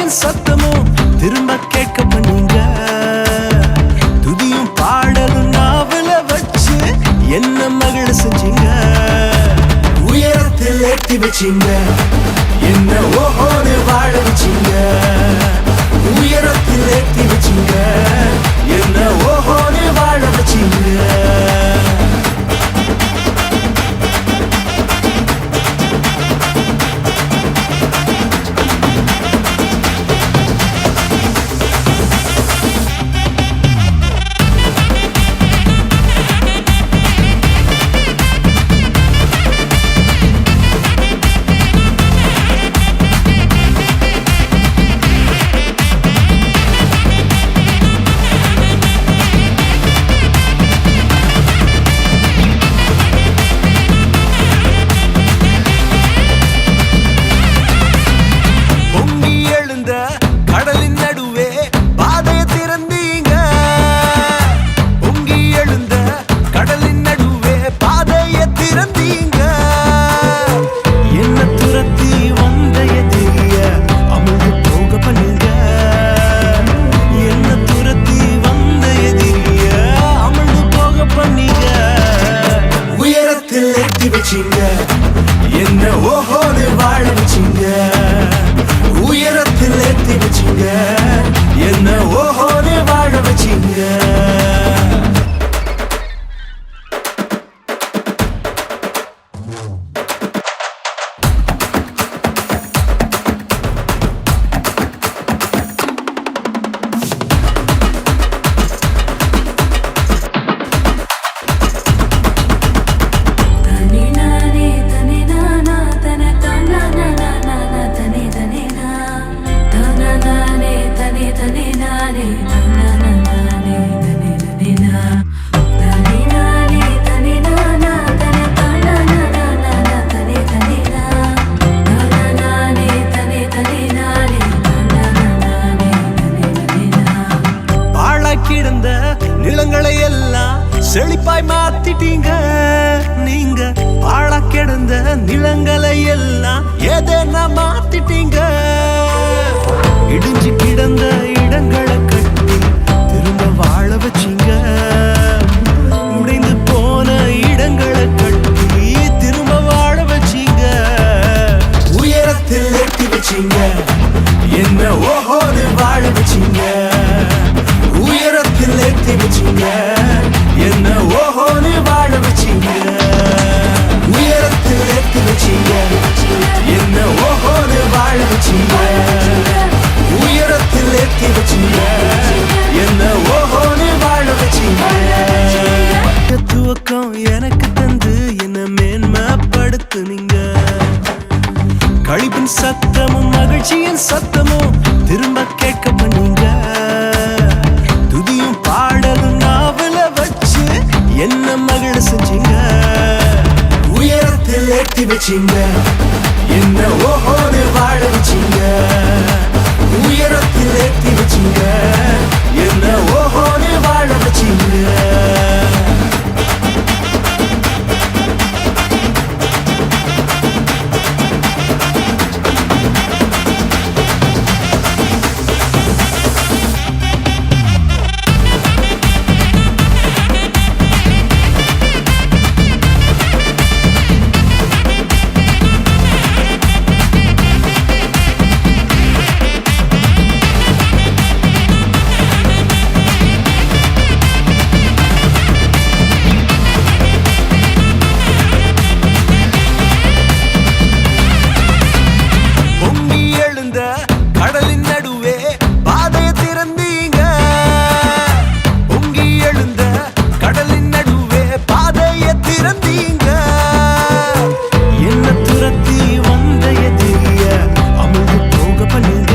மகிழ்ச்சியின் சத்தமும் திரும்ப கேட்க பண்ணீங்க. துதியும் பாடலும் நாவல வச்சு என்ன மகிழ செஞ்சீங்க. உயரத்தில் ஏற்றி வச்சீங்க, என்ன ஓஹோன்னு வாழ வச்சீங்க. உயரத்தில் ஏற்றி வச்சீங்க, என்ன ஓஹோன்னு வாழ வச்சீங்க. கடலின் நடுவே பாதையை திறந்தீங்க. பொங்கி எழுந்த கடலின் நடுவே பாதையை திறந்தீங்க. என்ன துரத்தி வந்த எதிரிய அமிழ்ந்து போக பண்ணுங்க. என்ன துரத்தி வந்த எதிரிய அமிழ்ந்து போக பண்ணீங்க. உயரத்தில் ஏற்றி வச்சீங்க, என்ன ஓஹோன்னு வாழ வச்சீங்க. உயரத்தில் ஏற்றி வச்சீங்க, என்ன ஓஹோன்னு வாழ வச்சீங்க. கிடந்த நிலங்களை எல்லாம் செழிப்பாய் மாத்திட்டீங்க. நீங்க பாழா கிடந்த நிலங்களை எல்லாம் எதனா மாத்திட்டீங்க. இடிஞ்சு கிடந்த இடங்களை கட்டி திரும்ப வாழ வச்சீங்க. உடைந்து போன இடங்களை கட்டி திரும்ப வாழ வச்சீங்க. உயரத்தில் ஏற்றி வச்சீங்க, என்ன ஓஹோன்னு வாழ வச்சீங்க. உயரத்தில் ஏற்றி வச்சீங்க, என்ன ஓஹோன்னு வாழ வச்சீங்க. உயரத்தில் ஏற்றி வச்சீங்க, என்ன ஓஹோன்னு வாழ வச்சீங்க. உயரத்தில் ஏற்றி வச்சீங்க, என்ன ஓஹோன்னு வாழ வச்சீங்க. துவக்கம் எனக்கு தந்து என்ன மேன்மைப்படுத்துனீங்க. கழிப்பின் சத்தமும் மகிழ்ச்சியின் சத்தமும் திரும்ப கேட்க பண்ணீங்க. துதியும் பாடலும் நாவல வச்சு என்ன மகிழ செஞ்சீங்க. உயரத்தில் ஏற்றி வச்சீங்க, என்ன ஓஹோன்னு வாழ வச்சீங்க. உயரத்தில் ஏற்றி வச்சீங்க, என்ன ஓஹோன்னு வாழ வச்சீங்க. கடலின் நடுவே பாதையை திறந்தீங்க. பொங்கி எழுந்த கடலின் நடுவே பாதையை திறந்தீங்க. என்ன துரத்தி வந்த எதிரிய அமிழ்ந்து போக பண்ணுங்க.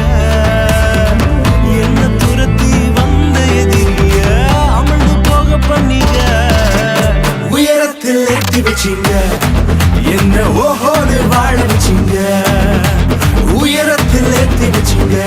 என்ன துரத்தி வந்த எதிரிய அமிழ்ந்து போக பண்ணீங்க. உயரத்தில் ஏற்றி வச்சீங்க, என்ன ஓஹோன்னு வாழ வச்சீங்க. உயரத்தில் ஏற்றி வச்சீங்க.